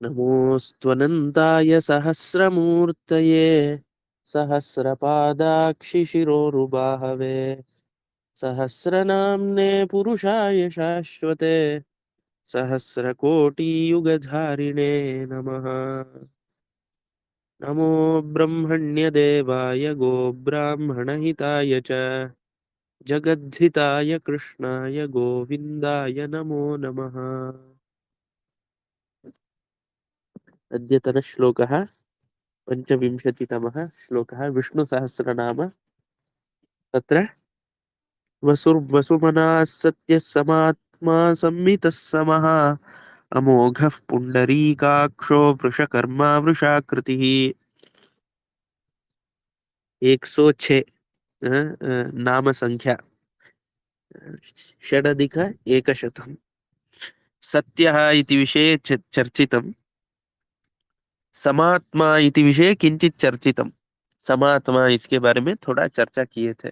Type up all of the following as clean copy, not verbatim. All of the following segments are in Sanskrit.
नमोऽस्त्वनन्ताय सहस्रमूर्तये सहस्रपादाक्षिशिरोरुबाहवे सहस्रनाम्ने पुरुषाय शाश्वते सहस्रकोटियुगधारिणे नमः। नमो ब्रह्मण्यदेवाय गोब्राह्मणहिताय च जगद्धिताय कृष्णाय गोविन्दाय नमो नमः। अद्यतनः श्लोकः पञ्चविंशतितमः श्लोकः विष्णुसहस्रनाम। तत्र वसुर्वसुमनः सत्यः समात्मा संमितः समः अमोघः पुण्डरीकाक्षो वृषकर्मा वृषाकृतिः। 106 नाम संख्या षडधिक एकशतम्। सत्यः इति विषये चर्चितम्। समात्मा इति विषये किंचित चर्चितम्। समात्मा इसके बारे में थोड़ा चर्चा किए थे।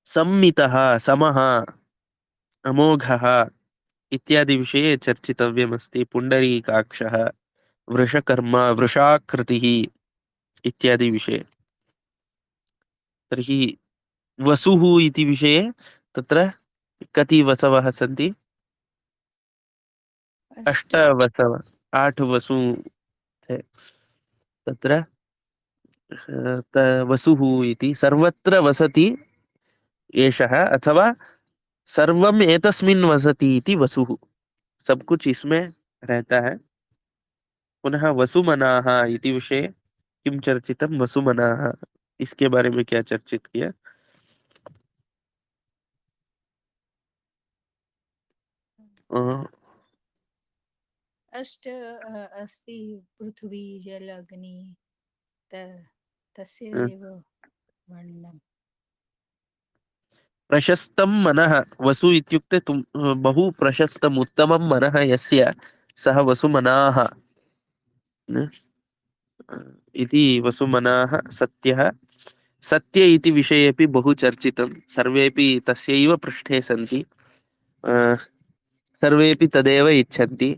सम्मितः समः अमोघः इत्यादि विषये चर्चितव्यमस्ति। पुण्डरीकाक्षः वृषकर्मा वृषाकृतिः इत्यादि विषये। तर्हि वसुः इति विषये तत्र कति वसवः सन्ति? अष्ट 8 वसव 8 वसु थे। तत्र वसुः इति सर्वत्र वसति एषः अथवा सर्वम् एतस्मिन् वसति इति वसुः। सब कुछ इसमें रहता है। पुनः वसुमनाः इति विषये किं चर्चितं? वसुमनाः इसके बारे में क्या चर्चित किया? अष्ट अस्ति पृथ्वी जल अग्नि तस्य एव वर्णनम्। प्रशस्तं मनः वसु इत्युक्ते बहु प्रशस्तं उत्तमं मनः यस्य सः वसुमनाः इति। वसुमनाः सत्यः। सत्य इति विषयेपि बहु चर्चितं। सर्वेपि तस्यैव पृष्ठे सन्ति। सर्वेपि तदेव इच्छन्ति।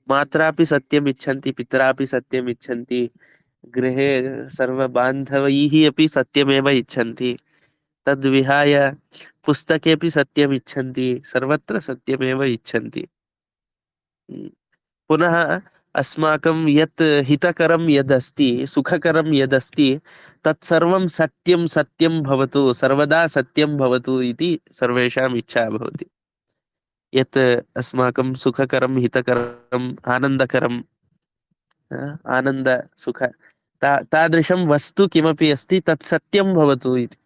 मात्रापि सत्यम् इच्छन्ति, पितरापि सत्यम् इच्छन्ति, गृहे सर्वबान्धवैः अपि सत्यमेव इच्छन्ति। तद्विहाय पुस्तकेपि सत्यम् इच्छन्ति, सर्वत्र सत्यमेव इच्छन्ति। पुनः अस्माकं यत् हितकरं यदस्ति, सुखकरं यदस्ति, तत्सर्वं सत्यं सत्यं भवतु, सर्वदा सत्यं भवतु इति सर्वेषाम् इच्छा भवति। यत् अस्माकं सुखकरं हितकरम् आनन्दकरं आनन्द सुख तादृशं वस्तु किमपि अस्ति तत् सत्यं भवतु इति।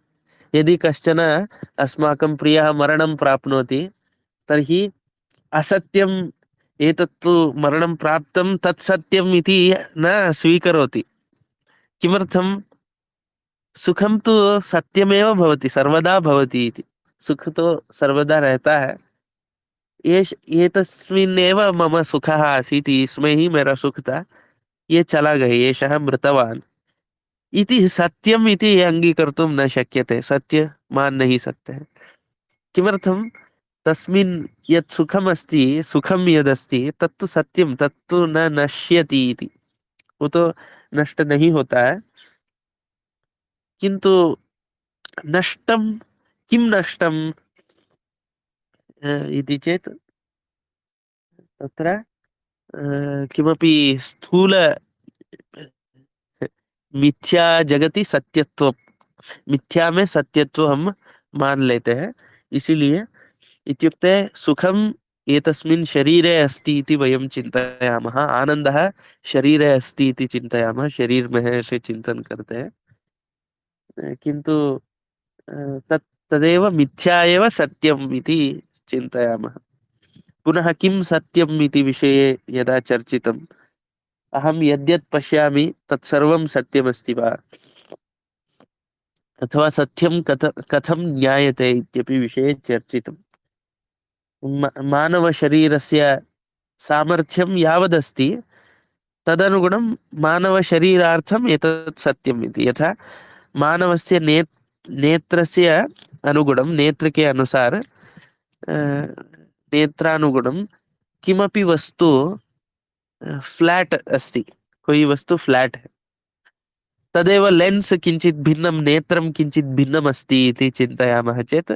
यदि कश्चन अस्माकं प्रियः मरणं प्राप्नोति तर्हि असत्यम् एतत्तु मरणं प्राप्तं तत् सत्यम् इति न स्वीकरोति। किमर्थं? सुखं तु सत्यमेव भवति, सर्वदा भवति इति। सुख तो सर्वदा रहता है। एतस्मिन्नेव मम सुखः आसीत्, इसमें ही मेरा सुख था, ये चला गया, एषः मृतवान् इति सत्यम् इति अंगीकर्तुं न शक्यते। सत्य मान नहीं सकते हैं। किमर्थं? तस्मिन् यत् सुखमस्ति, सुखं यदस्ति तत्तु सत्यं, तत्तु न नश्यति इति। वो तो नष्ट नहीं होता है। किंतु नष्टं किं नष्टं इति चेत् तत्र किमपि स्थूल मिथ्या जगति सत्यत्व, मिथ्या में सत्यत्व हम मान लेते हैं। इसीलिए इत्युक्ते सुखम एतस्मिन् शरीरे अस्ति इति वयं चिन्तयामः, आनन्दः शरीरे अस्ति इति चिन्तयामः, शरीर में है ऐसे चिंतन करते हैं। किंतु तत् तदेव मिथ्या एव सत्यम् इति चिन्तयामः। पुनः किं सत्यम् इति विषये यदा चर्चितम्, अहं यद्यत् पश्यामि तत्सर्वं सत्यमस्ति वा, अथवा सत्यं कथं ज्ञायते इत्यपि विषये चर्चितम्। मानवशरीरस्य सामर्थ्यं यावदस्ति तदनुगुणं मानवशरीरार्थम् एतत् सत्यम् इति। यथा मानवस्य नेत्रस्य अनुगुणं, नेत्र के अनुसार नेत्रानुगुणं किमपि वस्तु फ्लैट अस्ति, कोई वस्तु फ्लैट है, तदेव लेन्स् किञ्चित् भिन्नं, नेत्रं किञ्चित् भिन्नम् अस्ति इति चिन्तयामः चेत्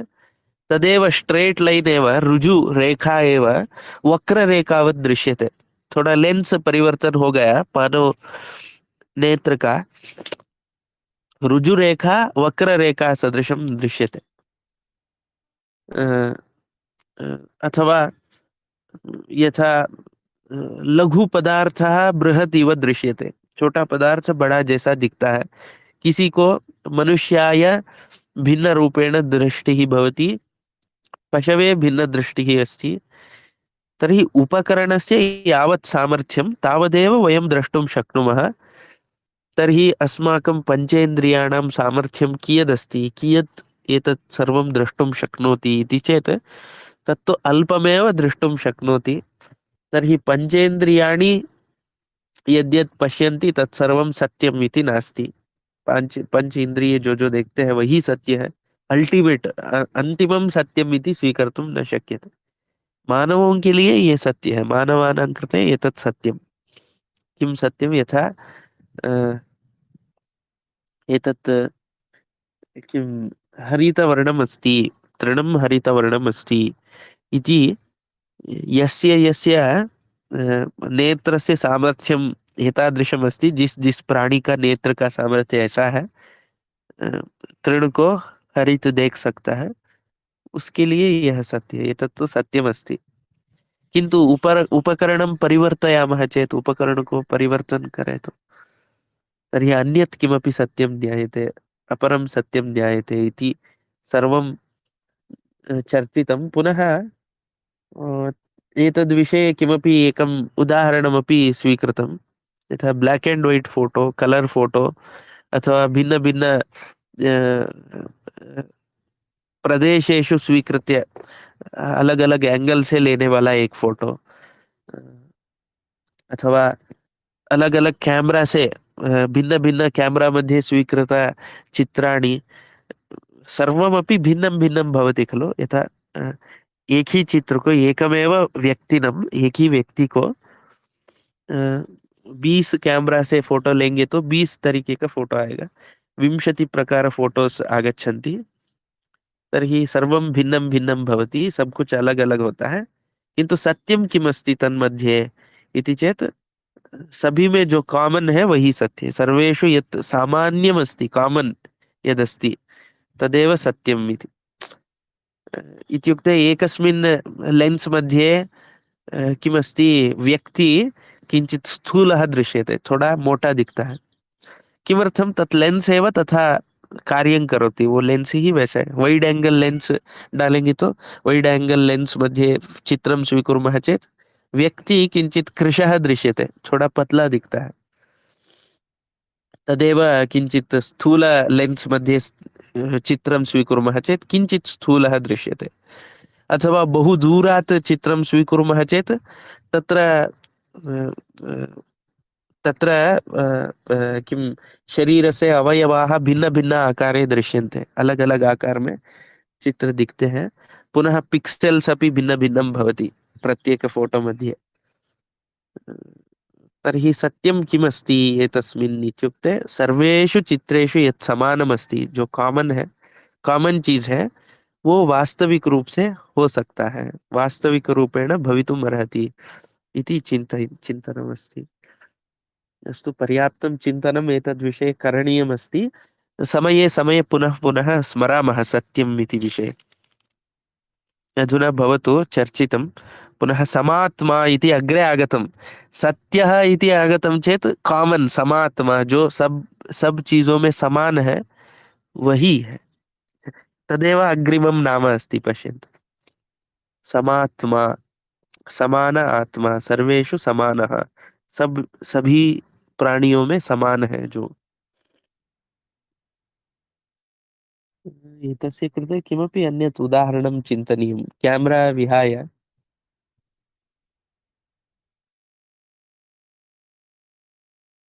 तदेव स्ट्रेट लाइन एव, ऋजु रेखा एव वक्ररेखावत् दृश्यते। थोड़ा लेंस परिवर्तन हो गया, मानो नेत्र का ऋजु रेखा वक्र रेखा सदृशं दृश्यते। अ, अथवा यथा लघु पदार्थः बृहत् इव दृश्यते, छोटा पदार्थ बड़ा जैसा दिखता है। किसी को मनुष्याय भिन्न रूपेण दृष्टिः भवति, पशवे भिन्न दृष्टिः अस्ति, तर्हि उपकरणस्य यावत् सामर्थ्यं तावदेव वयं द्रष्टुं शक्नुमः। तर्हि अस्माकं पञ्चेन्द्रियाणां सामर्थ्यं कियदस्ति, कियत् एतत् सर्वं द्रष्टुं शक्नोति इति चेत् तत्तु अल्पमेव द्रष्टुं शक्नोति। तर्हि पञ्चेन्द्रियाणि यद्यत् पश्यन्ति तत्सर्वं सत्यम् इति नास्ति। पंच इंद्रिय जो देखते हैं वही सत्य है, अल्टीमेट अंतिमम सत्यम इति स्वीकर्तुं न शक्यते। मानवों के लिए ये सत्य है, मानवानां कृते एतत् सत्यम। किं सत्यम? यथा एतत् किं हरितवर्णम् अस्ति, तृणं हरितवर्णम् अस्ति इति यस्य यस्य नेत्रस्य सामर्थ्यम एतादृशम् अस्ति, जिस जिस प्राणी का नेत्र का सामर्थ्य ऐसा है, अ, तृण को हरित देख सकता है, उसके लिए यह सत्य है, एतत् तो सत्यम अस्ति। किंतु उपकरणं परिवर्तयामः चेत्, उपकरण को परिवर्तन करें तो तर्हि अन्यत् किमपि सत्यं ज्ञायते, अपरं सत्यं ज्ञायते इति सर्वं चर्चितं। पुनः एतद्विषये किमपि एकम् उदाहरणमपि स्वीकृतं, यथा black and white photo, colour photo, अथवा भिन्न भिन्न प्रदेशेषु स्वीकृत्य अलग अलग एंगल से लेने वाला एक फोटो, अथवा अलग अलग कैमरा से भिन्न भिन्न कैमरा मध्ये स्वीकृत चित्राणि, सर्वमपि भिन्नं भिन्नं भवति खलु। यथा एक ही चित्र को, एकमेव व्यक्तिनम, एक ही व्यक्ति को 20 कैमरा से फोटो लेंगे तो 20 तरीके का फोटो आएगा, 20 प्रकार फोटोस आगच्छन्ति। तर्हि सर्वं भिन्नं भिन्नं भवति, सब कुछ अलग अलग होता है, किंतु सत्यम किमस्ति तन्मध्ये इति चेत् सभी में जो कॉमन है वही सत्य है। सर्वेषु यत् सामान्यम अस्ति, कॉमन यदस्ति तदेव सत्यम इति। इत्युक्ते एकस्मिन् लेन्स् मध्ये किमस्ति, व्यक्ति किंचित स्थूलः दृश्यते, थोड़ा मोटा दिखता है। किमर्थम? तत् लेंस एव तथा कार्यं करोति, वो लेंस ही वैसा है। वाइड एंगल लेंस डालेंगे तो वाइड एंगल लेंस मध्ये चित्रं स्वीकुर्मः चेत् व्यक्ति किंचित कृशः दृश्यते, थोड़ा पतला दिखता है। तदेव किंचित स्थूल लेंस मध्ये चित्रं स्वीकुर्मः चेत् किंचित स्थूलः दृश्यते। अथवा बहु दूरात् चित्रं स्वीकुर्मः चेत् तत्र अ, अ, तत्र किं शरीरस्य अवयवाः भिन्न भिन्न आकारे दृश्यन्ते, अलग अलग आकार में चित्र दिखते हैं। पुनः पिक्सेल्स् अपि भिन्न भिन्नं भवति प्रत्येक फोटो मध्ये। तर्हि सत्यं किमस्ति एतस्मिन् इत्युक्ते सर्वेषु चित्रेषु यत् समानमस्ति, जो कॉमन है, कॉमन चीज है, वो वास्तविक रूप से हो सकता है, वास्तविक रूपेण भवितुम् अर्हति इति चिन्तनमस्ति। अस्तु, पर्याप्तं चिन्तनम् एतद्विषये करणीयमस्ति। समये समये पुनः पुनः स्मरामः सत्यम् इति विषये। अधुना भवतु चर्चितं। पुनः समात्मा इति अग्रे आगतं, सत्यः इति आगतं चेत् कॉमन समात्मा, जो सब चीजों में समान है, वही है, तदेव अग्रिमं नाम अस्ति। पश्यन्तु, समात्मा, समान आत्मा, सर्वेषु समानः, सब सभी प्राणियों में समान है जो। एतस्य कृते किमपि अन्यत् उदाहरणं चिन्तनीयं, कैमरा विहाय।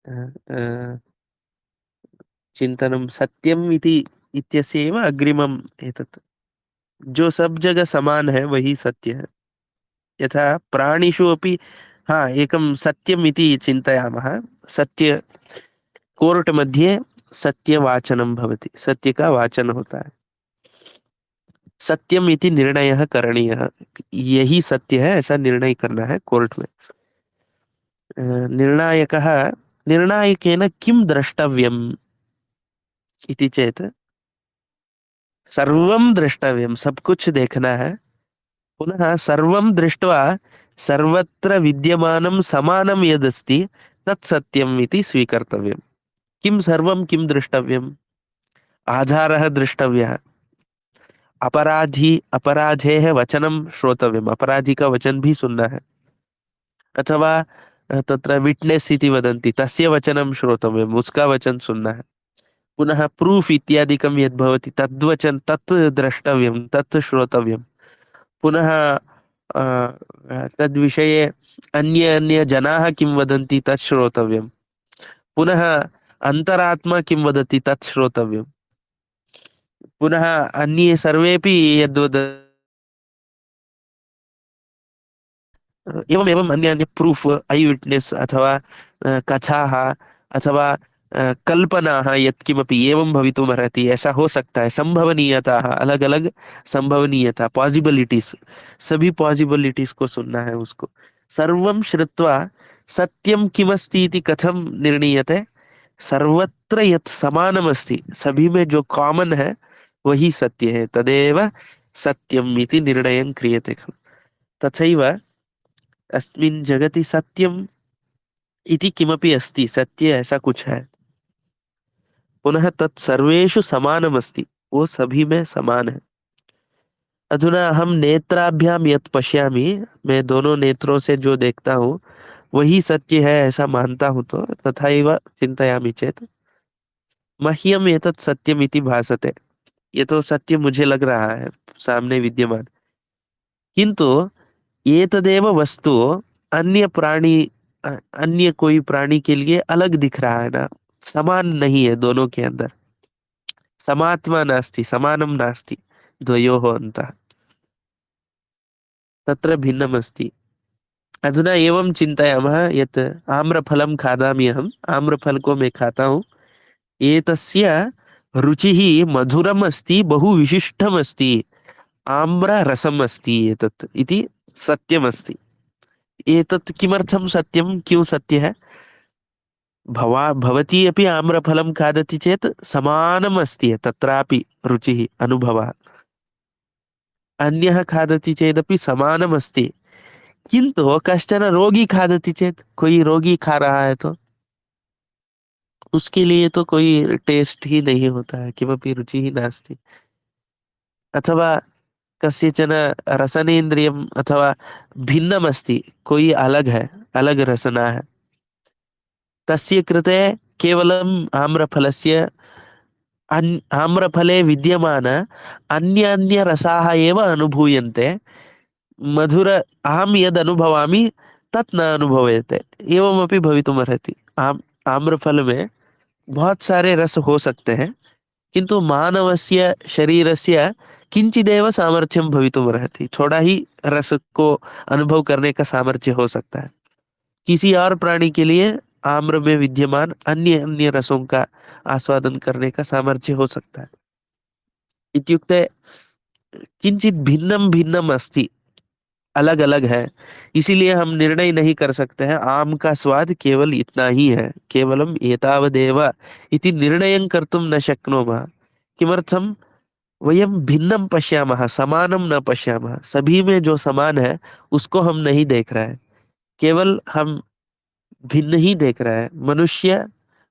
अ, अ, चिन्तनं सत्यम् इति इत्यस्य एव अग्रिमम् एतत्, जो सब जगह समान है वही सत्य है। यथा प्राणिषु अपि हा एकं सत्यम् इति चिन्तयामः। सत्य कोर्ट मध्ये सत्यवाचनं भवति, सत्य का वाचन होता है। सत्यम इति निर्णयः करणीयः, यही सत्य है ऐसा निर्णय करना है कोर्ट में। निर्णायकः निर्णायकेन किं द्रष्टव्यम् इति चेत् सर्वं द्रष्टव्यं, सब कुछ देखना है। पुनः सर्वं दृष्ट्वा सर्वत्र विद्यमानं समानं यदस्ति तत् सत्यम् इति स्वीकर्तव्यम्। किं सर्वं किं द्रष्टव्यम्? आधारः द्रष्टव्यः, अपराधी अपराधेः वचनं श्रोतव्यम्, अपराधी का वचन भी सुनना है। अथवा तत्र विटनेस इति वदन्ति, तस्य वचनं श्रोतव्यम्, उसका वचन सुनना है। पुनः प्रूफ इत्यादिकं यद् भवति तद्वचन तत् द्रष्टव्यं, तत् श्रोतव्यं। पुनः तद्विषये अन्ये अन्ये जनाः किं वदन्ति तत् श्रोतव्यं। पुनः अन्तरात्मा किं वदति तत् श्रोतव्यं। पुनः अन्ये सर्वेपि यद्वद एवम् एवम् अन्य अन्य प्रूफ, ऐ विट्नेस् अथवा कथाः अथवा कल्पनाः यत्किमपि एवं भवितुमर्हति, ऐसा हो सकता है, संभवनीयताः अलग अलग, संभवनीयता पॉसिबिलिटीज, सभी पॉसिबिलिटीज को सुनना है उसको। सर्वं श्रुत्वा सत्यं किमस्ति इति कथं निर्णीयते? सर्वत्र यत् समानमस्ति, सभी में जो कॉमन है वही सत्य है, तदेव सत्यम् इति निर्णयं क्रियते खलु। तथैव अस्मिन् जगति सत्यम इति किमपि अस्ति, सत्य ऐसा कुछ है। पुनः तत् सर्वेषु समानमस्ति, वो सभी में समान है। अधुना अहम नेत्राभ्याम यत् पश्यामि, मैं दोनों नेत्रों से जो देखता हूँ वही सत्य है ऐसा मानता हूँ, तो तथैव चिन्तयामि चेत मह्यम एतत् सत्यम इति भासते, ये तो सत्य मुझे लग रहा है सामने विद्यमान, किंतु एतदेव वस्तु अन्य प्राणी अन्य कोई प्राणी के लिए अलग दिख रहा है ना, समान नहीं है दोनों के अंदर, समात्मा नास्ति, समानं नास्ति द्वयोः अन्तः, तत्र भिन्नम् अस्ति। अधुना एवं चिन्तयामः यत् आम्रफलं खादामि अहम्, आम्रफल को मैं खाता हूँ, एतस्य रुचिः मधुरम् अस्ति, बहु विशिष्टम् अस्ति, आम्ररसम् अस्ति एतत् इति सत्यमस्ति। एतत् किमर्थं सत्यं, क्यों सत्य है? भवती अपि आम्रफलं खादति चेत् समानम् अस्ति तत्रापि रुचिः, अनुभवः। अन्यः खादति चेदपि समानम् अस्ति, किंतु कश्चन रोगी खादति चेत्, कोई रोगी खा रहा है तो उसके लिए तो कोई टेस्ट ही नहीं होता है, किमपि रुचि ही नास्ति। अथवा कस्यचन रसनेन्द्रियम् अथवा भिन्नम् अस्ति, कोई अलग है, अलग रसना है, तस्य कृते केवलम् आम्रफलस्य आम्रफले विद्यमान अन्य अन्य रसाः एव अनुभूयन्ते, मधुर अहं यद् अनुभवामि तत् न अनुभूयते। एवमपि भवितुमर्हति, आम्रफल में बहुत सारे रस हो सकते हैं, किंतु मानवस्य शरीरस्य किंचिदेव सामर्थ्यं भवितुमर्हति, थोड़ा ही रस को अनुभव करने का सामर्थ्य हो सकता है। किसी और प्राणी के लिए आम्र में विद्यमान अन्य अन्य रसों का आस्वादन करने का सामर्थ्य हो सकता है। इत्युक्ते किंचित भिन्नम भिन्नम अस्ति, अलग अलग है, इसीलिए हम निर्णय नहीं कर सकते हैं आम का स्वाद केवल इतना ही है, केवलम एतावदेव इति निर्णयं कर्तुं न शक्नुमः। किमर्थम? वयम भिन्नम पश्यामः, समानम न पश्यामः, सभी में जो समान है उसको हम नहीं देख रहे हैं, केवल हम भिन्न ही देख रहे हैं।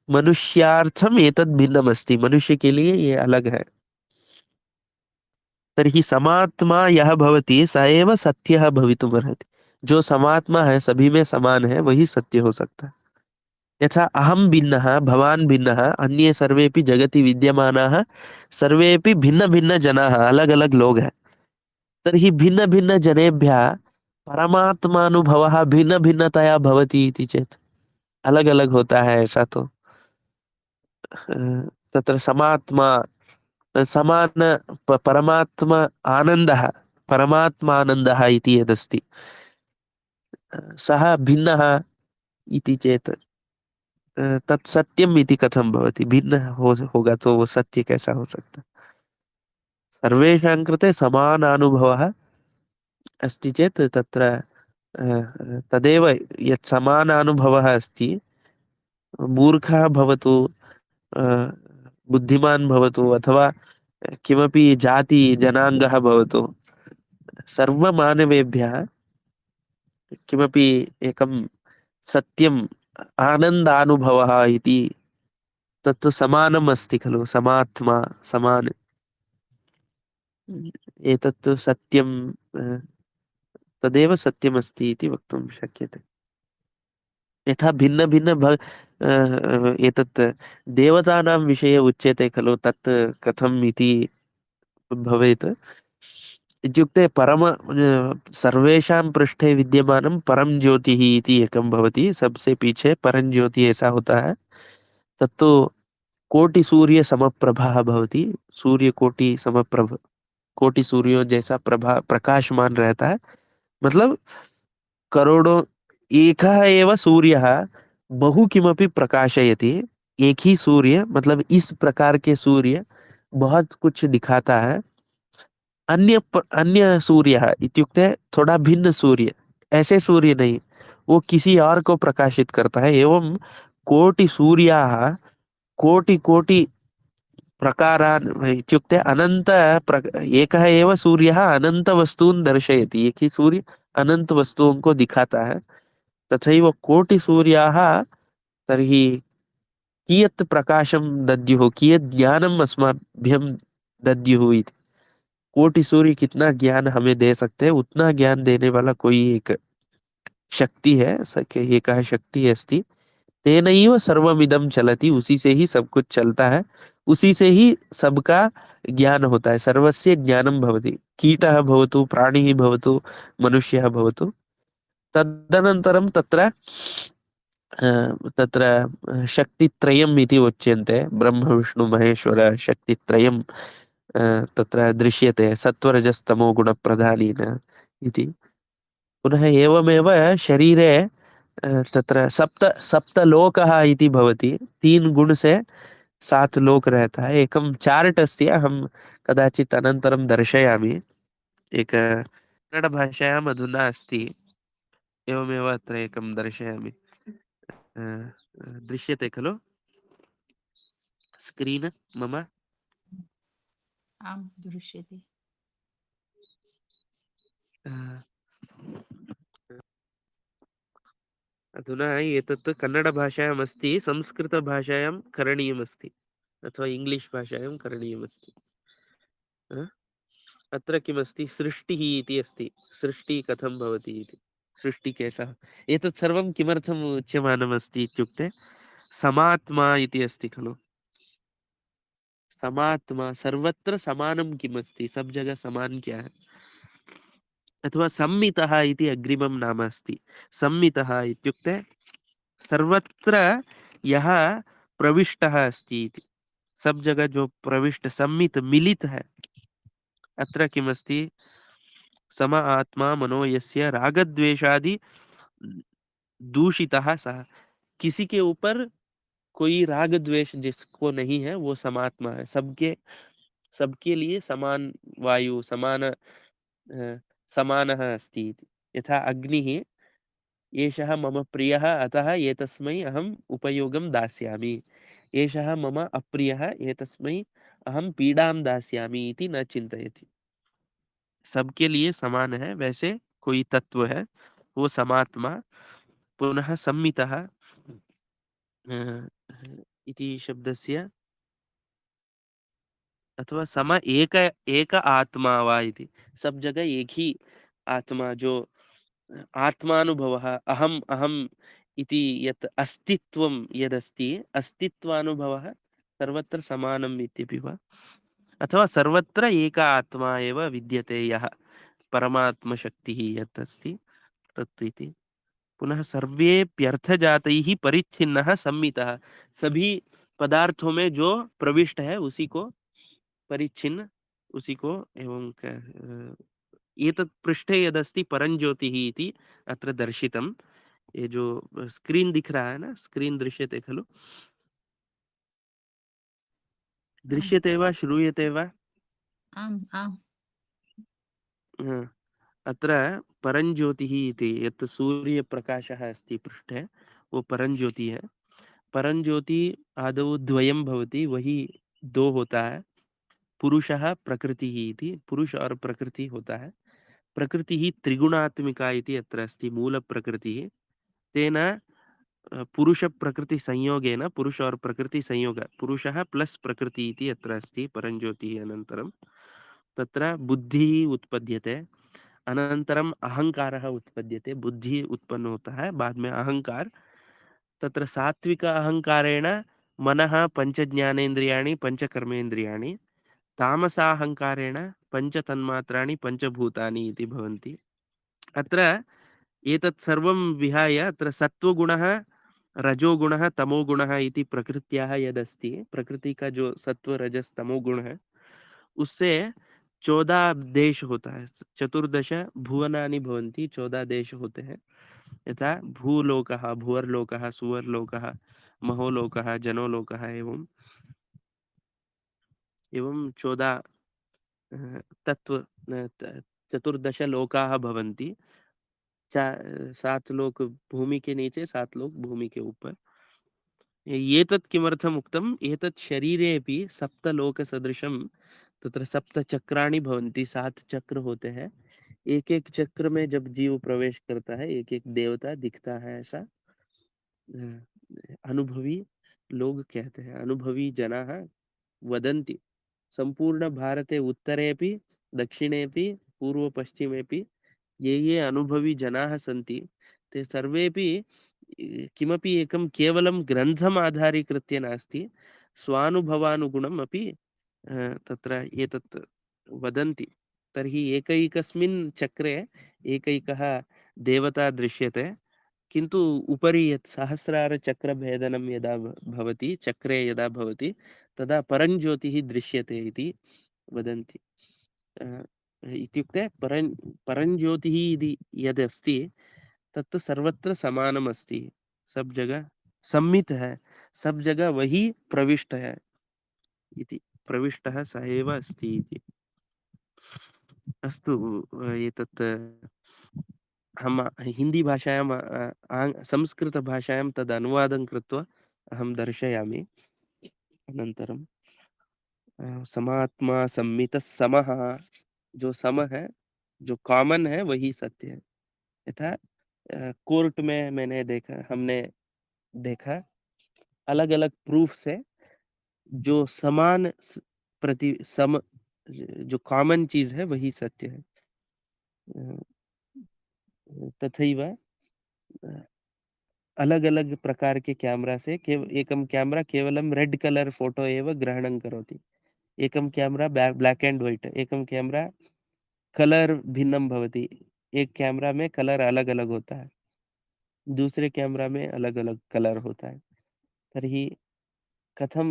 मनुष्यार्थम एतद् भिन्नम अस्ति, मनुष्य के लिए ये अलग है। तर्हि समात्मा यह भवति स एव सत्यः भवितुमर्हति, जो समात्मा है, सभी में समान है, वही सत्य हो सकता है। यथा अहम भिन्नः, भवान भिन्नः, अन्ये सर्वेपि जगति विद्यमानाः सर्वेपि भिन्न भिन्न जनाः, अलग अलग लोग हैं। तर्हि भिन्न भिन्न जनेभ्यः परमात्मानुभवः भिन्न भिन्नतया भवति इति चेत् अलग अलग होता है, ऐसा तो तत्र समात्मा समान परमात्मा आनंदः, परमात्मा आनंदः इति यदस्ति, सः भिन्नः इति चेत् तत् सत्यम इति कथं भवति? भिन्न होगा तो वो सत्य कैसा हो सकता? सर्वेषां कृते समानानुभवः अस्ति चेत् तत्र तदेव यत् समानानुभवः अस्ति, मूर्खः भवतु, अ, बुद्धिमान् भवतु, अथवा किमपि जाति जनाङ्गः भवतु, सर्वमानवेभ्यः किमपि एकं सत्यम् आनन्दानुभवः इति तत्तु समानम् अस्ति खलु, समात्मा समान। एतत्तु सत्यं, अ, तदेव सत्यमस्ति इति वक्तुं शक्यते। यथा भिन्न भिन्न एतत् देवतानां विषये उच्यते खलु, तत् कथम् इति भवेत् इत्युक्ते सर्वेषां पृष्ठे विद्यमानं परं ज्योतिः इति एकं भवति, सबसे पीछे परं ज्योति ऐसा होता है, तत्तु कोटि सूर्य समप्रभः भवति। सूर्य कोटि समप्रभ, कोटि सूर्यों जैसा प्रभा प्रकाशमान रहता है। मतलब करोड़ों, एकः एव सूर्यः बहु किमपि प्रकाशयति। एक ही सूर्य, मतलब इस प्रकार के सूर्य बहुत कुछ दिखाता है। अन्य सूर्य इत्युक्ते थोड़ा भिन्न सूर्य, ऐसे सूर्य नहीं, वो किसी और को प्रकाशित करता है। एवं कोटि सूर्याः कोटि कोटि प्रकारान् इत्युक्ते एकः एव सूर्यः अनंत वस्तून् दर्शयति। एक ही सूर्य अनंत वस्तुओं को दिखाता है। तथैव कोटि सूर्याः तर्हि कियत् प्रकाशं दद्युः, कियत् ज्ञानम् अस्मभ्यं दद्युः इति। कोटि सूर्य कितना ज्ञान हमें दे सकते हैं, उतना ज्ञान देने वाला कोई एक शक्ति है, एकः शक्ति अस्ति। तेनैव सर्वमिदं चलति, उसी से ही सब कुछ चलता है, उसी से ही सबका ज्ञान होता है। सर्वस्य ज्ञानं भवति, कीटः भवतु, प्राणिः भवतु, मनुष्यः भवतु। तदनन्तरं तत्र शक्तित्रयम् इति उच्यन्ते, ब्रह्म विष्णु महेश्वर शक्तित्रयम् तत्र दृश्यते सत्वरजस्तमो गुणप्रधानेन इति। पुनः एवमेव शरीरे तत्र सप्तलोकः इति भवति। 3 गुण से 7 लोक रहता है। एकं चार्ट् अस्ति, अहं कदाचित् अनन्तरं दर्शयामि। एक कन्नडभाषायाम् अधुना अस्ति, एवमेव अत्र एकं दर्शयामि। दृश्यते खलु स्क्रीन् मम? आं दृश्यते। अ, अधुना एतत् कन्नडभाषायाम् अस्ति, संस्कृतभाषायां करणीयमस्ति, अथवा इंग्लिश भाषायां करणीयमस्ति। अ? अत्र किमस्ति, सृष्टिः इति अस्ति। सृष्टिः कथं भवति इति, सृष्टिः केशः, एतत् सर्वं किमर्थम् उच्यमानमस्ति इत्युक्ते समात्मा इति अस्ति खलु। समात्मा सर्वत्र समानं किमस्ति, सब जगह समान क्या है? अथवा सम्मितः इति अग्रिमं नाम अस्ति। सम्मितः इत्युक्ते सर्वत्र यह प्रविष्टः अस्ति इति। सब जगह जो प्रविष्ट, सम्मित, मिलित है। अत्र किमस्ति, सम आत्मा मनो यस्य रागद्वेषादि दूषितः सः। किसी के ऊपर कोई राग द्वेष जिसको नहीं है, वो समात्मा है। सबके सबके लिए समान वायु, समानः अस्ति इति। यथा अग्निः, एषः मम प्रियः अतः एतस्मै अहम् उपयोगं दास्यामि, एषः मम अप्रियः एतस्मै अहं पीडां दास्यामि इति न चिन्तयति। सबके लिए समान है, वैसे कोई तत्व है, वो समात्मा। पुनः सम्मितः इति शब्दस्य, अथवा एक आत्मा वा इति। सब जगह एक ही आत्मा, जो आत्मानुभवः, अहम् अहम् इति यत् अस्तित्वं यदस्ति, अस्तित्वानुभवः सर्वत्र समानम् इत्यपि वा, अथवा सर्वत्र एक आत्मा एव विद्यते, यः परमात्मशक्तिः यत् अस्ति तत् इति। पुनः सर्वेप्यर्थजातैः परिच्छिन्नः सम्मितः, सभी पदार्थों में जो प्रविष्ट है उसी को परिच्छिन्न, उसी को एवं एतत् पृष्ठे यदस्ति परञ्ज्योतिः इति अत्र दर्शितं। ये जो स्क्रीन दिख रहा है ना, स्क्रीन दृश्यते खलु? आम् दृश्यते वा, श्रूयते वा? आम् आम् हा, अत्र परञ्ज्योतिः इति यत् सूर्यप्रकाशः अस्ति पृष्ठे, वो परञ्ज्योति है। परञ्ज्योति आदौ द्वयं भवति, वही दो होता है। पुरुषः प्रकृतिः इति, पुरुष और प्रकृति होता है। प्रकृतिः त्रिगुणात्मिका इति अत्र अस्ति, मूलप्रकृतिः। तेन पुरुषप्रकृतिसंयोगेन, पुरुष और प्रकृति संयोग, पुरुषः प्लस प्रकृति इति अत्र अस्ति परञ्ज्योतिः। अनन्तरं तत्र बुद्धिः उत्पद्यते, अनन्तरम् अहङ्कारः उत्पद्यते। बुद्धिः उत्पन्न होता है, बाद में अहङ्कार। तत्र सात्विक अहङ्कारेण मनः पञ्चज्ञानेन्द्रियाणि पञ्चकर्मेन्द्रियाणि, तामसाहङ्कारेण पञ्चतन्मात्राणि पञ्चभूतानि इति भवन्ति। अत्र एतत् सर्वं विहाय अत्र सत्त्वगुणः, रजोगुणः, तमोगुणः इति प्रकृत्याः यदस्ति, प्रकृति का जो सत्व रजस तमो गुण है, उससे 14 देश होता है। 14 भुवनानि भवन्ति, 14 देश होते हैं। यथा भूलोकः, भुवर्लोकः, सुवर्लोकः, महोलोकः, जनोलोकः, एवं एवं 14 तत्व 14 लोकाः भवन्ति। 7 लोक भूमि के नीचे, 7 लोक भूमि के ऊपर। एतत् किमर्थम् उक्तम्? एतत् शरीरे अपि सप्तलोकसदृशं तत्र 7 चक्राणि भवन्ति, 7 चक्र होते हैं। एक एक चक्र में जब जीव प्रवेश करता है, एक एक देवता दिखता है, ऐसा अनुभवी लोग कहते हैं, अनुभवी जनाः वदन्ति। संपूर्ण भारते उत्तरेपि दक्षिणेपि पूर्वपश्चिमेपि ये अनुभवी जनाः सन्ति, ते सर्वेपि किमपि एकं केवलं ग्रन्थम् आधारीकृत्य नास्ति, स्वानुभवानुगुणम् अपि तत्र एतत् वदन्ति। तर्हि एकैकस्मिन् चक्रे एकैकः देवता दृश्यते, किन्तु उपरि यत् सहस्रारचक्रभेदनं यदा भवति, चक्रे यदा भवति, तदा परञ्ज्योतिः दृश्यते इति वदन्ति। अ, इत्युक्ते परञ्ज्योतिः इति यदस्ति, तत्तु सर्वत्र समानम् अस्ति, सब जगह सम्मित है, सब जगह वही प्रविष्ट है इति, प्रविष्टः स एव अस्ति इति। अस्तु, एतत् अहं हिंदी भाषायां संस्कृतभाषायां तद् अनुवादं कृत्वा अहं दर्शयामि। अनन्तरं समात्मा सम्मितः समः, जो सम है, जो कॉमन है, वही सत्य है। यथा कोर्ट में मैंने देखा, हमने देखा अलग अलग प्रूफ से जो समान प्रति सम, जो कॉमन चीज है वही सत्य है। तथैव अलग अलग प्रकार के कैमरा से एकं कैमरा केवलं रेड कलर फोटो एव ग्रहणं करोति, एकं कैमरा ब्लैक एंड व्हाइट, एकं कैमरा कलर भिन्नं भवति, एक कैमरा में कलर अलग अलग होता है, दूसरे कैमरा में अलग अलग कलर होता है। तर्हि कथं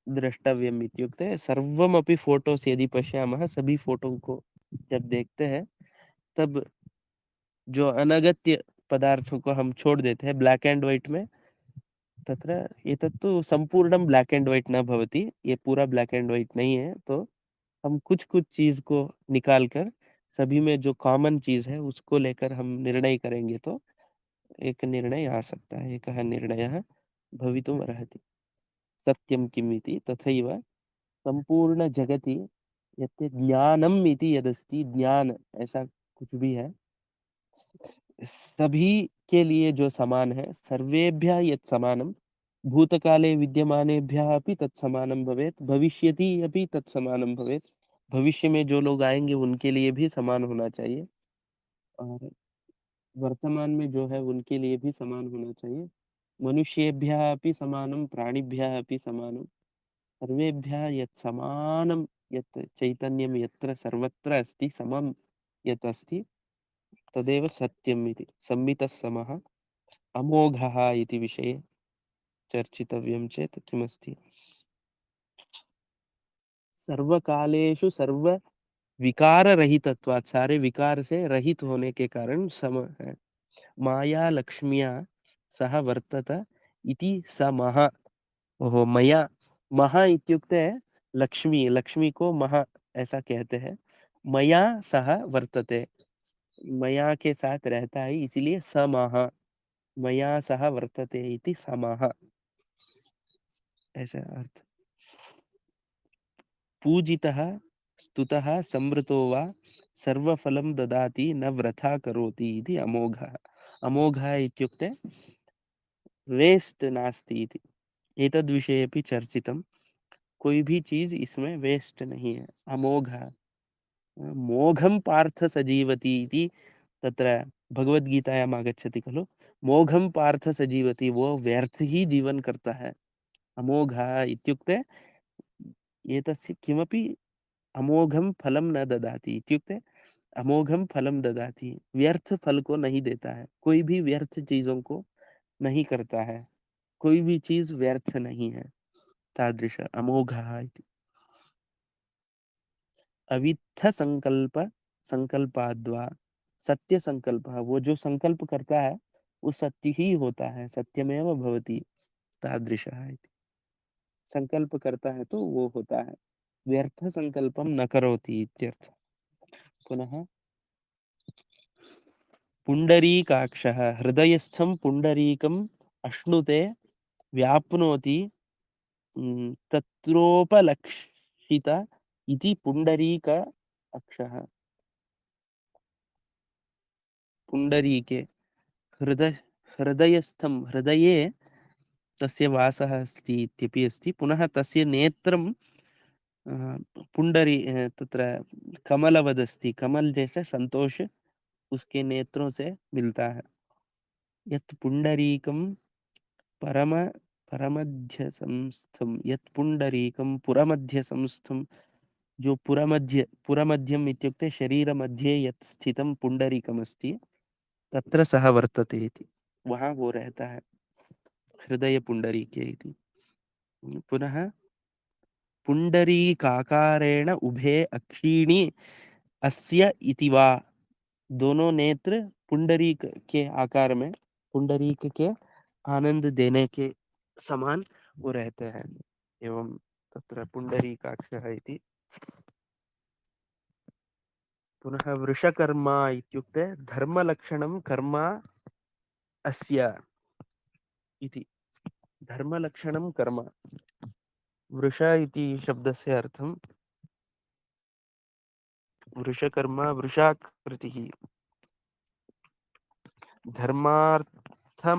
द्रष्टव्यम् इत्युक्ते, सर्वमपि फोटोस् यदि पश्यामः, सभी फोटो को जब देखते हैं, तब जो अनगत्य पदार्थों को हम छोड़ देते हैं ब्लैक एंड व्हाइट में, तत्र एतत्तु संपूर्णं ब्लैक एंड व्हाइट न भवति, ये पूरा ब्लैक एंड व्हाइट नहीं है। तो हम कुछ कुछ चीज को निकाल कर सभी में जो कॉमन चीज है उसको लेकर हम निर्णय करेंगे, तो एक निर्णय आ सकता है, एकः निर्णयः भवितुम् अर्हति। सत्यं किम् इति तथैव संपूर्ण जगति यत् ज्ञानम् इति यदस्ति, ज्ञान ऐसा कुछ भी है, सभी के लिए जो समान है, सर्वेभ्यः यत् समानं, भूतकाले विद्यमानेभ्यः अपि तत् समानं भवेत्, भविष्यति अपि तत् समानं भवेत्। भविष्य में जो लोग आएंगे उनके लिए भी समान होना चाहिए, और वर्तमान में जो है उनके लिए भी समान होना चाहिए। मनुष्येभ्यः अपि समानं, प्राणिभ्यः अपि समानं, सर्वेभ्यः यत् समानं, यत् चैतन्यं यत्र सर्वत्र अस्ति, समं यत् अस्ति, तदेव सत्यम् इति। संमितः समः अमोघः इति विषये चर्चितव्यं चेत् किमस्ति? सर्वकालेषु सर्वव्यापी विकार रहितत्वात्, सारे विकार से रहित होने के कारण सम है। माया लक्ष्म्या सह वर्तत इति समः। ओहो, मया, महा इत्युक्ते लक्ष्मी, लक्ष्मी को महा ऐसा कहते हैं। मया सह वर्तते, मया के साथ रहता है, इसलिए समः। मया सह वर्तते इति समः, ऐसा अर्थ। पूजितः स्तुतः संवृतो वा सर्वफलं ददाति न वृथा करोति इति अमोघः। अमोघः इत्युक्ते वेस्ट नास्ति इति। एतद्विषये अपि चर्चितं। कोई भी चीज इसमें वेस्ट नहीं है, अमोघः। मोघं पार्थ सजीवति इति तत्र भगवद्गीतायाम् आगच्छति खलु। मोघं पार्थ सजीवति, वो व्यर्थ ही जीवन करता है। अमोघः इत्युक्ते एतस्य किमपि अमोघं फलं न ददाति इत्युक्ते अमोघं फलं ददाति, व्यर्थ फल को नहीं देता है। कोई भी व्यर्थ चीजों को नहीं करता है, कोई भी चीज व्यर्थ नहीं है। तादृश अमोघः इति। अवित्थ संकल्प संकल्पाद्वा सत्य संकल्प, वो जो संकल्प करता है वो सत्य ही होता है, सत्यमेव भवति। तादृशः इति। संकल्प करता है तो वो होता है, व्यर्थ संकल्पम न करोति इत्यर्थ। पुनः पुंडरीकाक्षः हृदयस्थं पुंडरीकम् अश्नुते व्याप्नोति तत्रोपलक्षित इति पुंडरीक अक्षः। पुंडरीके हृदय, हृदयस्थं, हृदये तस्य वासः अस्ति इत्यपि अस्ति। पुनः तस्य नेत्रं पुंडरी तत्र कमलवदस्ति, कमल जैसे संतोष उसके नेत्रों से मिलता है। यत् पुंडरीकं परम परमध्य संस्थम, यत् पुंडरीकं पुरमध्य संस्थम, जो पुरमध्य, पुरमध्यम इत्युक्ते शरीर मध्ये यत् स्थितं पुंडरीकमस्ति तत्र सः वर्तते इति, वहाँ वो रहता है, हृदय पुंडरीके इति। पुनः पुंडरीकाकारेण उभे अक्षीणि अस्य इति वा, दोनों नेत्र पुंडरीक के आकार में, पुंडरीक के आनंद देने के समान वो रहते हैं। एवं तत्र पुंडरीकाक्षः इति। पुनः वृषकर्मा इत्युक्ते धर्मलक्षणं कर्म अस्य इति। धर्मलक्षणं कर्म, वृष इति शब्दस्य अर्थं वृषकर्मा वृषाकृतिः, धर्मार्थमाकृतिः,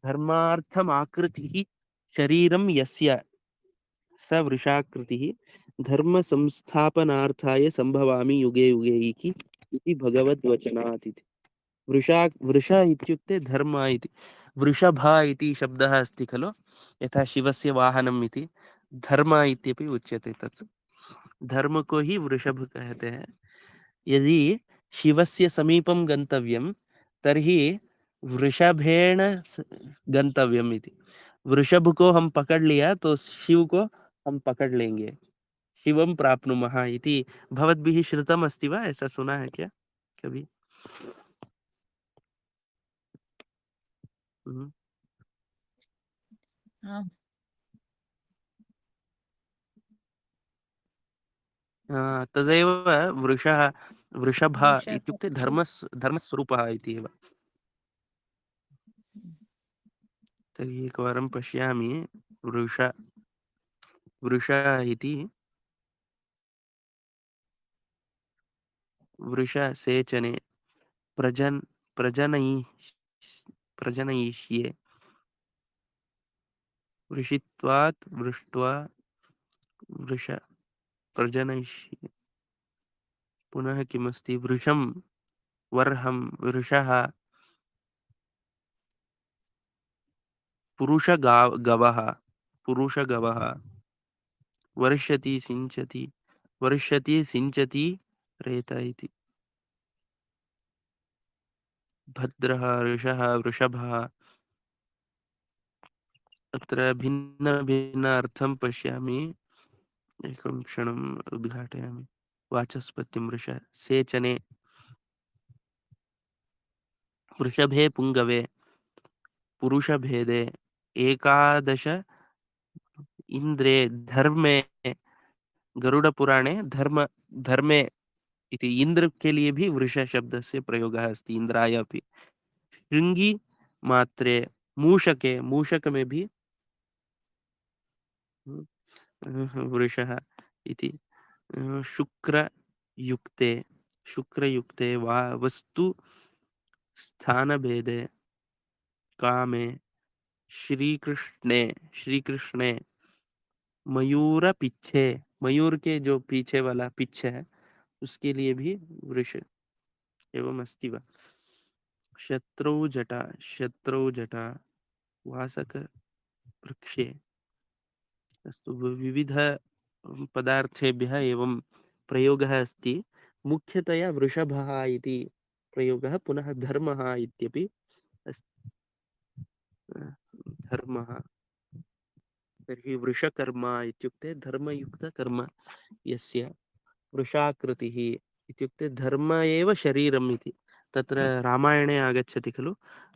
धर्मार्थमाकृतिः शरीरं यस्य स वृषाकृतिः धर्म संस्थापनार्थाय संभवामि युगे युगे इति भगवद्वचनात् इति। वृष इत्युक्ते धर्म इति। वृषभ इति शब्दः अस्ति खलु, यथा शिवस्य वाहनम् इति, धर्म इत्यपि उच्यते तत्। धर्म को ही वृषभ कहते हैं। यदि शिवस्य समीपं गन्तव्यं तर्हि वृषभेण गन्तव्यम् इति। वृषभ को हम पकड़ लिया तो शिव को हम पकड़ लेंगे, शिवं प्राप्नुमः इति भवद्भिः श्रुतम् अस्ति वा, ऐसा सुना है क्या कभी? हम्म। आम् तदेव वृषः, वृषभः इत्युक्ते वृषपक्षि धर्मस्वरूपः इति एव। तर्हि एकवारं पश्यामि। वृष, वृष इति वृषसेचने प्रजन प्रजनै प्रजनयिष्ये, वृषित्वात् वृष्ट्वा वृष प्रजनयिष्ये। पुनः किमस्ति? वृषं वर्हं वृषः पुरुषगवः, पुरुषगवः वर्षति सिञ्चति, वर्षति सिञ्चति रेत इति। भद्रः ऋषः वृषभः, अत्र भिन्न भिन्न अर्थं पश्यामि, एकं क्षणम् उद्घाटयामि। वाचस्पतिं वृष सेचने वृषभे पुङ्गवे पुरुषभेदे एकादश इन्द्रे धर्मे गरुडपुराणे धर्मे इति इंद्र के लिए भी वृष शब्द से प्रयोगः अस्ति इंद्राय अपि शृंगी मात्रे मूषके मूषक में भी वृषः इति शुक्रयुक्ते शुक्रयुक्ते वा वस्तु स्थानभेदे कामे श्रीकृष्णे मयूर पिच्छे मयूर के जो पीछे वाला पिच्छ है उसके लिए भी वृष एवं अस्ति वा शत्रौ जटा वासक वृक्षे अस्तु विविध पदार्थेभ्यः एवं प्रयोगः अस्ति मुख्यतया वृषभः इति प्रयोगः पुनः धर्मः इत्यपि अस्ति धर्मः तर्हि वृषकर्म इत्युक्ते धर्मयुक्तकर्म यस्य वृषाकृतिः इत्युक्ते धर्म एव शरीरम् इति तत्र रामायणे आगच्छति खलु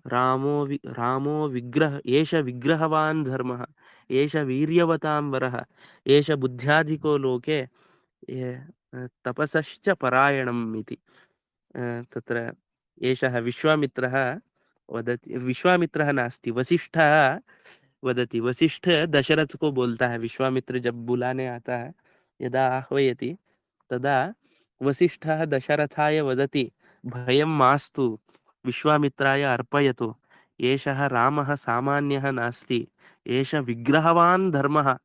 रामो विग्रह एष विग्रहवान् धर्मः एष वीर्यवतां वरः एष बुद्ध्याधिको लोके तपसश्च परायणम् इति तत्र एषः विश्वामित्रः वदति विश्वामित्रः नास्ति वसिष्ठः वदति वसिष्ठ दशरथ को बोलता है विश्वामित्र जब बुलाने आता है यदा आह्वयति तदा वसिष्ठः दशरथाय वदति भयं मास्तु विश्वामित्राय अर्पयतु एषः रामः सामान्यः नास्ति एष विग्रहवान धर्मः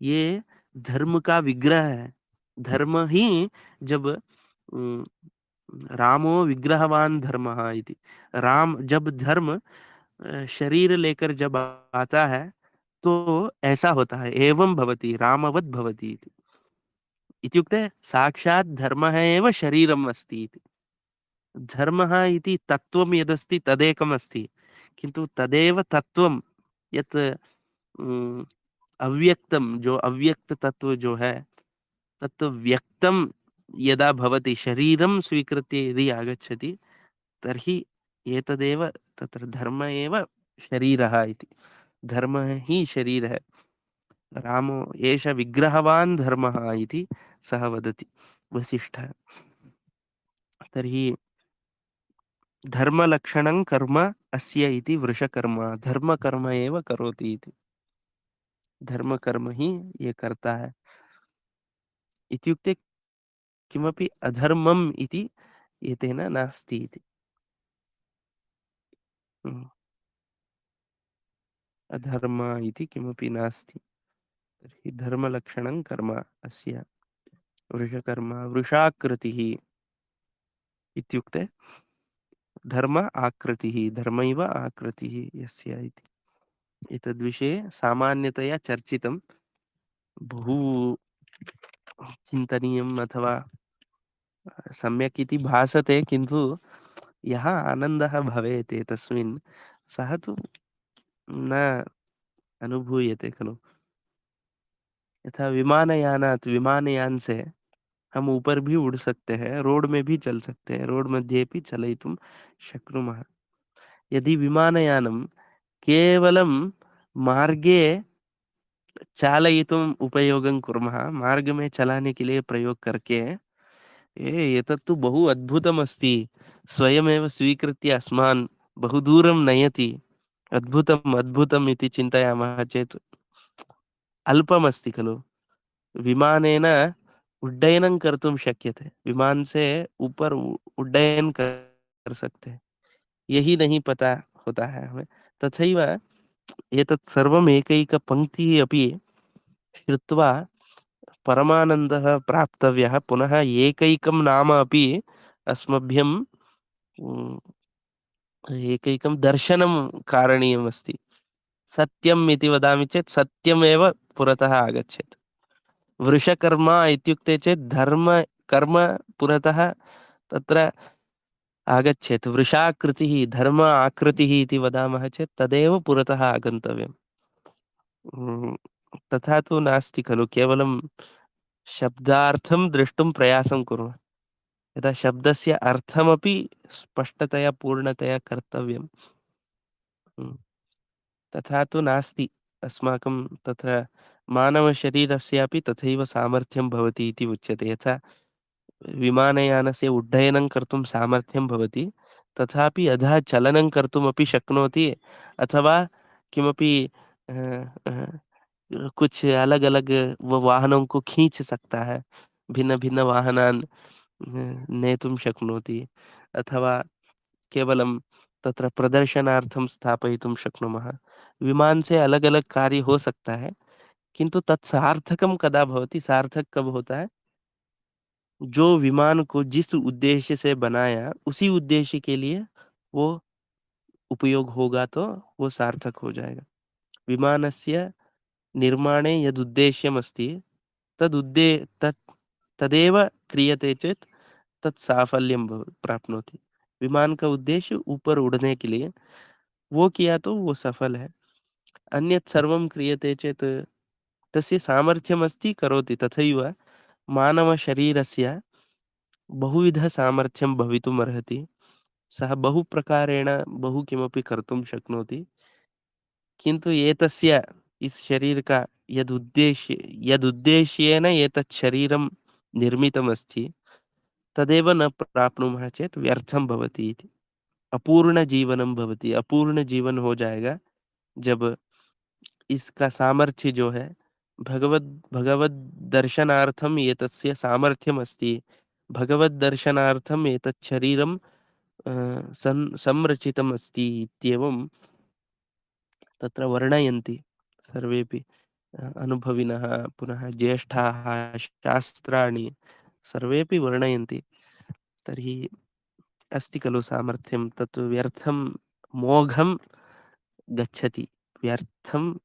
ये धर्म का विग्रह है धर्म ही जब रामो विग्रहवान धर्मः इति राम जब धर्म शरीर लेकर जब आता है तो ऐसा होता है एवं भवति रामवत भवति इति इत्युक्ते साक्षात् धर्मः एव शरीरम् अस्ति इति धर्मः इति तत्त्वं यदस्ति तदेकम् अस्ति किन्तु तदेव तत्त्वं यत् अव्यक्तं जो अव्यक्त तत्व जो है तत् व्यक्तं यदा भवति शरीरं स्वीकृत्य यदि आगच्छति तर्हि एतदेव तत्र धर्म एव शरीरः इति धर्म ही शरीरः रामो एष विग्रहवान् धर्मः इति सः वदति वसिष्ठः तर्हि धर्मलक्षणं कर्म अस्य इति वृषकर्म धर्मकर्म एव करोति इति धर्मकर्म ही ये करता है इत्युक्ते किमपि अधर्मम् इति एतेन नास्ति इति अधर्म इति किमपि नास्ति तर्हि धर्मलक्षणं कर्म अस्य वृषकर्म वृषाकृतिः इत्युक्ते धर्म आकृतिः धर्मैव आकृतिः यस्य इति एतद्विषये सामान्यतया चर्चितं बहु चिन्तनीयम् अथवा सम्यक् इति भासते किन्तु यः आनन्दः भवेत् तस्मिन् सः तु न अनुभूयते खलु यथा विमानयान से हम ऊपर भी उड़ सकते हैं रोड में भी चल सकते हैं रोड मध्ये भी चलयितुं शक्नुमः यदि विमानयानं केवलं मार्गे चालयितुम् उपयोगं कुर्मः मार्ग में चलाने के लिए प्रयोग करके एतत् तु बहु अद्भुतमस्ति स्वयमेव स्वीकृत्य अस्मान् बहु दूरं नयति अद्भुतम् अद्भुतम् इति चिन्तयामः चेत् अल्पमस्ति खलु विमानेन उड्डयनं कर्तुं शक्यते विमान से ऊपर उड्डयन कर सकते हैं यही नहीं पता होता है हमें तथैव एतत् सर्वम् एकैकपङ्क्तिः अपि श्रुत्वा परमानन्दः प्राप्तव्यः पुनः एकैकं नाम अपि अस्मभ्यं एकैकं दर्शनं कारणीयमस्ति सत्यम् इति वदामि चेत् सत्यमेव पुरतः आगच्छेत् वृषकर्म इत्युक्ते चेत् धर्म कर्म पुरतः तत्र आगच्छेत् वृषाकृतिः धर्म आकृतिः इति वदामः चेत् तदेव पुरतः आगन्तव्यम् तथा तु नास्ति खलु केवलं शब्दार्थं द्रष्टुं प्रयासं कुर्मः। यदा शब्दस्य अर्थमपि स्पष्टतया पूर्णतया कर्तव्यं। तथा तु नास्ति। अस्माकं तत्र मानवशरीरस्यापि तथैव सामर्थ्यं भवति इति उच्यते। यथा विमानयानस्य उड्डयनं कर्तुं सामर्थ्यं भवति, तथापि अधः चलनं कर्तुमपि शक्नोति, अथवा किमपि अ अ, कुछ अलग-अलग वो वाहनों को खींच सकता है। भिन्न-भिन्न वाहनान् नेतुं शक्नोति, अथवा केवलं तत्र प्रदर्शनार्थं स्थापयितुं शक्नुमः। विमान से अलग-अलग कार्य हो सकता है, किंतु तत्सार्थकं कदा भवति? सार्थक कब होता है? जो विमान को जिस उद्देश्य से बनाया, उसी उद्देश्य के लिए वो उपयोग होगा तो वो सार्थक हो जाएगा। विमानस्य निर्माणे यदुद्देश्यमस्ति, तदुद्दे तत् तदेव क्रियते चेत् तत् साफल्यं प्राप्नोति। विमान का उद्देश्य ऊपर उड़ने के लिए, वो किया तो वो सफल है। अन्यत् सर्वं क्रियते चेत् तस्य सामर्थ्यमस्ति, करोति। तथैव मानवशरीरस्य बहुविधसामर्थ्यं भवितुमर्हति। सः बहुप्रकारेण बहु किमपि कर्तुं शक्नोति। किन्तु एतस्य इस शरीर का यदुद्देश्येन एतत् शरीरं निर्मितमस्ति, तदेव न प्राप्नुमः चेत् व्यर्थं भवति इति। अपूर्ण भवति। अपूर्ण जीवन हो जाएगा जब इसका सामर्थ्य जो है, भगवद दर्शनार्थम एतस्य सामर्थ्यमस्ति, भगवद दर्शनार्थम एतत् शरीरं संरचितमस्ति इत्येवं तत्र वर्णयन्ति सर्वेपि अनुभविनः, पुनः ज्येष्ठाः, शास्त्राणि सर्वेपि वर्णयन्ति। तर्हि अस्ति खलु सामर्थ्यं, तत् व्यर्थं मोघं गच्छति, व्यर्थं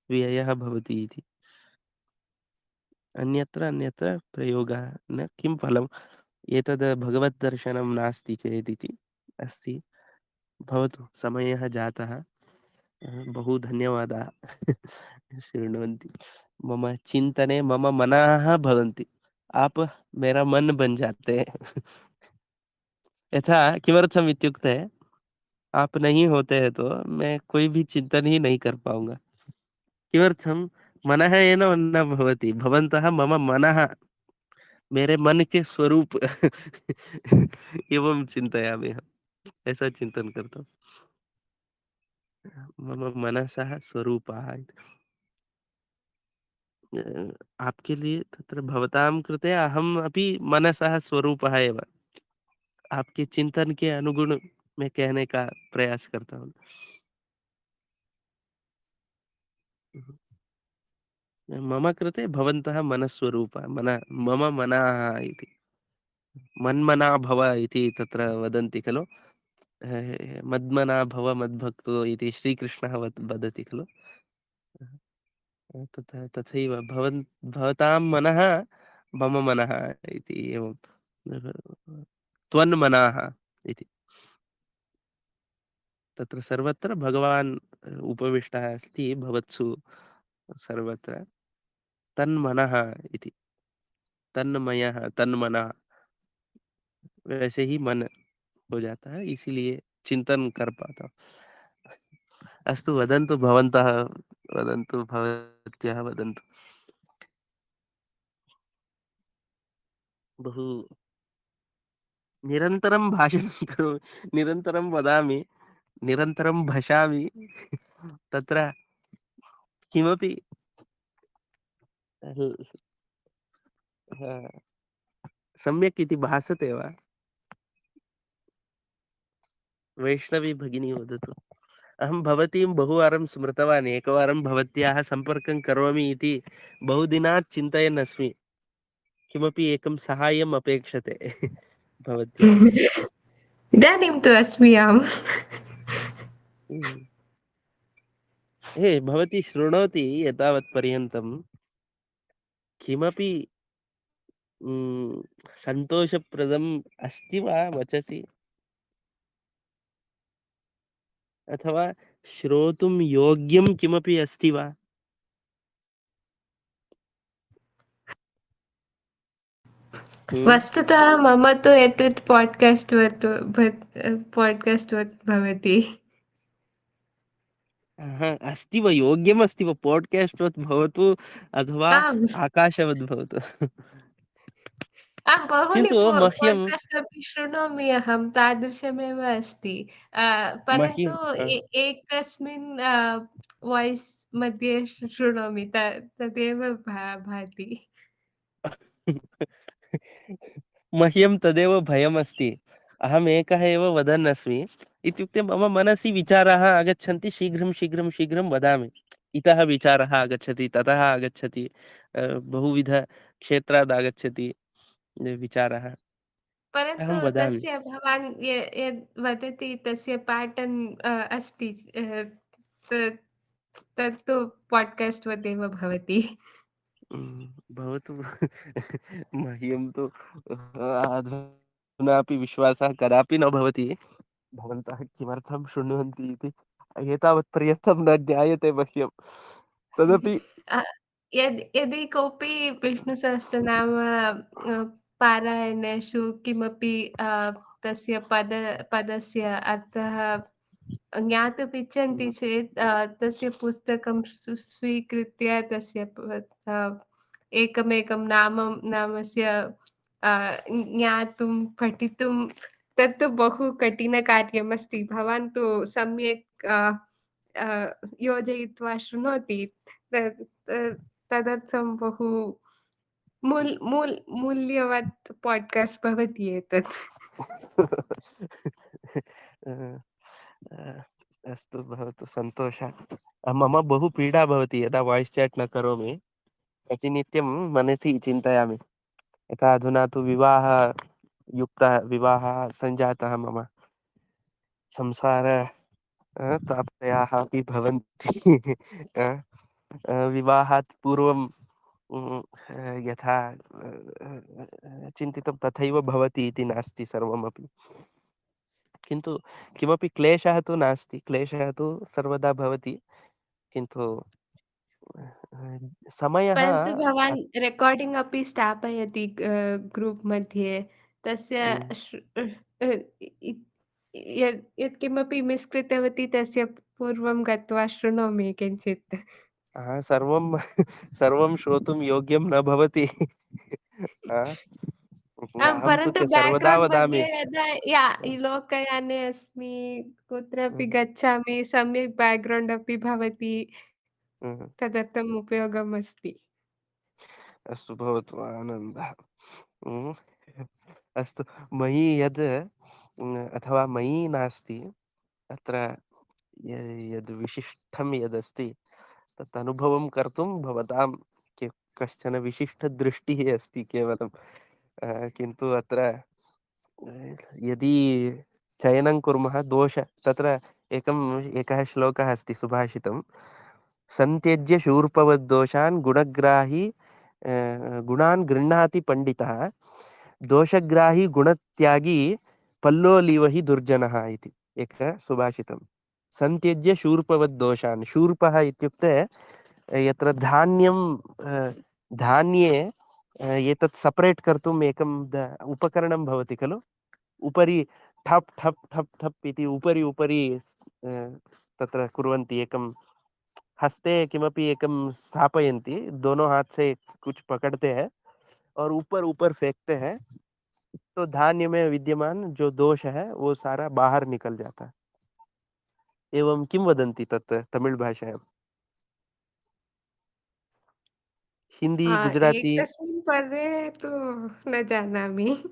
व्ययः भवति इति। अन्यत्र अन्यत्र प्रयोगः न, किं फलम्? एतद् भगवद्दर्शनं नास्ति चेदिति अस्ति। भवतु, समयः जातः। बहु धन्यवादाः शृण्वन्ति। मम चिन्तने मम मनाः भवन्ति। आप मेरा मन बन जाते हैं। यथा किमर्थम् इत्युक्ते, आप नहीं होते हैं तो मैं कोई भी चिंतन ही नहीं कर पाऊँगा। किमर्थं? मनः एव न भवति। भवन्तः मम मनः, मेरे मन के स्वरूप एवं चिन्तयामि अहम्। ऐसा चिंतन करता हूँ। मम मनसः स्वरूपः इति। आपके लिए तत्र भवतां कृते अहम् अपि मनसः स्वरूपः एव। आपके चिंतन के अनुगुण मैं कहने का प्रयास करता हूँ। मम कृते भवन्तः मनस्वरूपः, मम मनः इति। मन्मना भव इति तत्र वदन्ति खलु। मद्मना भव मद्भक्तो इति श्रीकृष्णः वदति खलु। तथैव भवतां मनः मम मनः इति एवं। त्वन्मनाः इति। तत्र सर्वत्र भगवान् उपविष्टः अस्ति भवत्सु सर्वत्र। तन्मनः इति। तन्मयः, तन्मनः, वैसे ही मन हो जाता है, इसीलिए चिंतन कर पाता हूँ। अस्तु, वदन्तु भवन्तः, वदन्तु भवत्यः, वदन्तु। बहु निरन्तरं भाषणं करोमि, निरन्तरं वदामि, निरन्तरं भषामि। तत्र किमपि सम्यक् इति भासते वा? वैष्णवी भगिनी वदतु। अहं भवतीं बहुवारं स्मृतवान्, एकवारं भवत्याः सम्पर्कं करोमि इति बहुदिनात् चिन्तयन् अस्मि। किमपि एकं साहाय्यम् अपेक्षते भवत्याः। इदानीं तु अस्मि अहम्। हे, भवती शृणोति एतावत् पर्यन्तं किमपि सन्तोषप्रदम् अस्ति वा वचसि? अथवा श्रोतुं योग्यं किमपि अस्ति वा? हम्म। वस्तुतः मम तु एतत् पाड्कास्ट् वत् भवति। अस्ति वा, योग्यमस्ति वा, पाड्कास्ट् वत् भवतु अथवा आम्, आकाशवद् भवतु। बहूनि किन्तु मह्यं पाड्कास्ट् अपि शृणोमि अहं, तादृशमेव अस्ति। परन्तु मह्यं एकस्मिन् वाಯ್स् मध्ये शृणोमि तदेव भाति। मह्यं तदेव भयमस्ति। अहम् एकः एव वदन् अस्मि, इत्युक्ते मम मनसि विचाराः आगच्छन्ति, शीघ्रं शीघ्रं शीघ्रं वदामि। इतः विचारः आगच्छति, ततः आगच्छति, बहुविधक्षेत्राद् आगच्छति विचारः। परन्तु अहं वदामि। तस्य भवान् यद् वदति तस्य पैटर्न् अस्ति, त तत्तु पाड्कास्ट् वदेव भवति। भवतु। मह्यं तु अधुनापि विश्वासः कदापि न भवति। भवन्तः किमर्थं शृण्वन्ति इति एतावत्पर्यन्तं न ज्ञायते मह्यं। तदपि अ, यदि कोऽपि विष्णुसहस्रनाम पारायणेषु किमपि तस्य पदस्य अर्थः ज्ञातुमिच्छन्ति चेत् तस्य पुस्तकं स्वीकृत्य तस्य एकमेकं नामस्य ज्ञातुं, पठितुं तत्तु बहु कठिनकार्यमस्ति। भवान् तु सम्यक् अ, योजयित्वा शृणोति। तदर्थं बहु मूल्यवत् पाड्कास्ट् भवति एतत्। अ, अस्तु, भवतु, सन्तोषः। मम बहु पीडा भवति यदा वाय्स् चाट् न करोमि। प्रतिनित्यं मनसि चिन्तयामि। यथा अधुना तु विवाहः सञ्जातः मम। संसार प्राप्तयाः अपि भवन्ति। अ, विवाहात् पूर्वं यथा चिन्तितं तथैव भवति इति नास्ति सर्वमपि। किन्तु किमपि क्लेशः तु नास्ति, क्लेशः तु सर्वदा भवति। किन्तु समयः परन्तु भवान् रेकार्डिङ्ग् अपि स्थापयति ग्रूप् मध्ये। तस्य उम्, इ यत्किमपि मिस् कृतवती तस्य पूर्वं गत्वा शृणोमि किञ्चित्। सर्वं सर्वं श्रोतुं योग्यं न भवति। आं, अहं तु परन्तु सर्वदा ब्याक्ग्रौण्ड् मध्ये वदामि। यदा लोकयाने अस्मि, कुत्रापि उम्, गच्छामि, सम्यक् ब्याक्ग्रौण्ड् अपि भवति, उम्, तदर्थम् उपयोगम् अस्ति। अस्तु, भवतु, आनन्दः। उम्, अस्तु, मयि यद् अथवा मयि नास्ति अत्र, यद् विशिष्टं यदस्ति तत् अनुभवं कर्तुं भवतां कश्चन विशिष्टदृष्टिः अस्ति केवलं। किन्तु अत्र यदि चयनं कुर्मः तत्र एकः श्लोकः अस्ति सुभाषितं, सन्त्यज्य शूर्पवद्दोषान् गुणग्राही गुणान् गृह्णाति पण्डितः, दोषग्राही गुणत्यागी पल्लोलिव हि दुर्जनः इति एकः सुभाषितं। सन्त्यज्य शूर्पवद्दोषान्, शूर्पः इत्युक्ते यत्र धान्ये एतत् सपरेट् कर्तुम् एकं उपकरणं भवति खलु। उपरि ठप् ठप् ठप् ठप् इति उपरि उपरि तत्र कुर्वन्ति, एकं हस्ते किमपि एकं स्थापयन्ति, दोनों हाथ से कुछ पकड़ते हैं और ऊपर ऊपर फेंकते हैं, तो धान्य में विद्यमान जो दोष है वो सारा बाहर निकल जाता है। एवं किं वदन्ति तत् तमिळ् भाषायां, हिंदी गुजराती एकस्मिन् पदे तु न जानामि।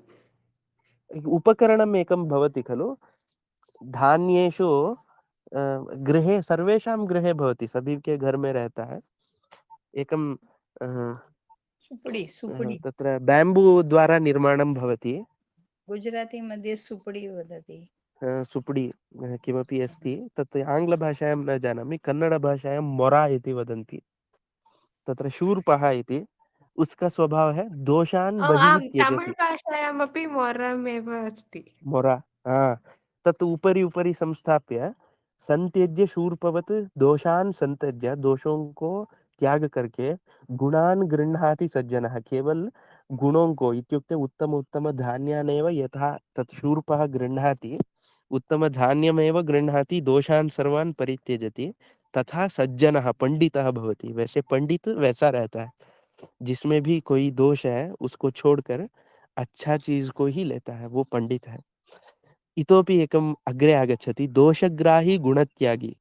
उपकरणम् एकं भवति खलु। धान्येषु गृहे सर्वेषां गृहे भवति, सभी के घर में रहता है एकं सुपुडि सुपुडि तत्र बेम्बू द्वारा निर्माणं भवति। गुजराती मध्ये सुपुडि वदति। सुपुडि किमपि अस्ति, तत् आङ्ग्लभाषायां न जानामि, कन्नडभाषायां मोरा इति वदन्ति। तत्र शूर्पः इति उसका स्वभाव है दोषान् बहिः आम्, तमिळ् त्यजति। भाषायामपि मोरमेव अस्ति। मोरा, तत् उपरि उपरि संस्थाप्य संत्यज्य शूर्पवत् दोषान् संत्यज्य, दोषों को त्याग करके गुणान गृह्णाति सज्जनः, केवल गुणोङ्को इत्युक्ते उत्तमोत्तमधान्यानेव यथा तत् शूर्पः गृह्णाति, उत्तमधान्यमेव गृह्णाति, दोषान् सर्वान् परित्यजति, तथा सज्जनः पंडितः भवति। वैसे पंडित वैसा रहता है जिसमें भी कोई दोष है उसको छोड़कर अच्छा चीज को ही लेता है, वो पंडित है। इतोपि एकम अग्रे आगच्छति, दोषग्राही गुणत्यागी।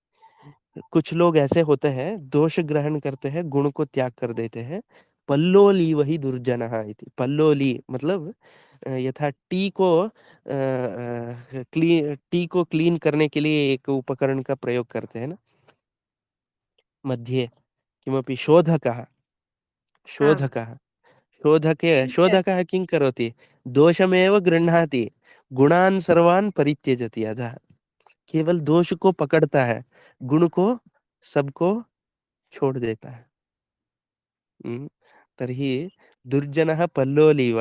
कुछ लोग ऐसे होते हैं दोष ग्रहण करते हैं, गुण को त्याग कर देते हैं। पल्लोली वही दुर्जनः इति। पल्लोली मतलब यथा टी को क्लीन करने के लिए एक उपकरण का प्रयोग करते हैं ना, मध्ये किमपि शोधकः, आम् शोधकः फ़िल्टर् शोधकः किं करोति? दोषमेव गृह्णाति, गुणान् सर्वान् परित्यजति अधः। केवल दोष को पकड़ता है, गुण को सबको छोड़ देता है। तर्हि दुर्जनः पल्लोलीव,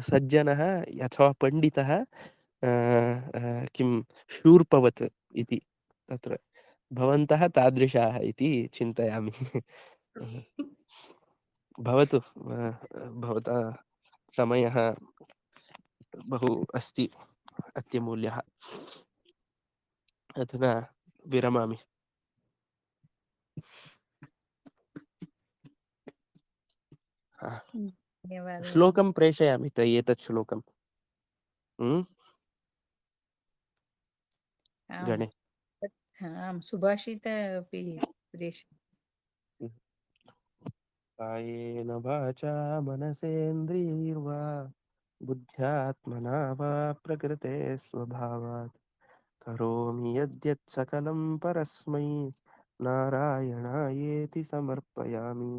सज्जनः अथवा पंडितः किं शूर्पवत् इति। तत्र भवन्तः तादृशाः इति चिन्तयामि। भवतु, भवता समयः बहु अस्ति अत्यमूल्यः। अधुना विरमामि। हा, धन्यवादः। श्लोकं प्रेषयामि एतत् श्लोकं आम् गणे। आम् सुभाषित अपि प्रेष कायेन वाचा मनसेन्द्रियैर्वा बुद्ध्यात्मना वा प्रकृते स्वभावात् करोमि यद्यत् सकलं परस्मै नारायणायेति समर्पयामि।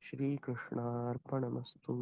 श्रीकृष्णार्पणमस्तु।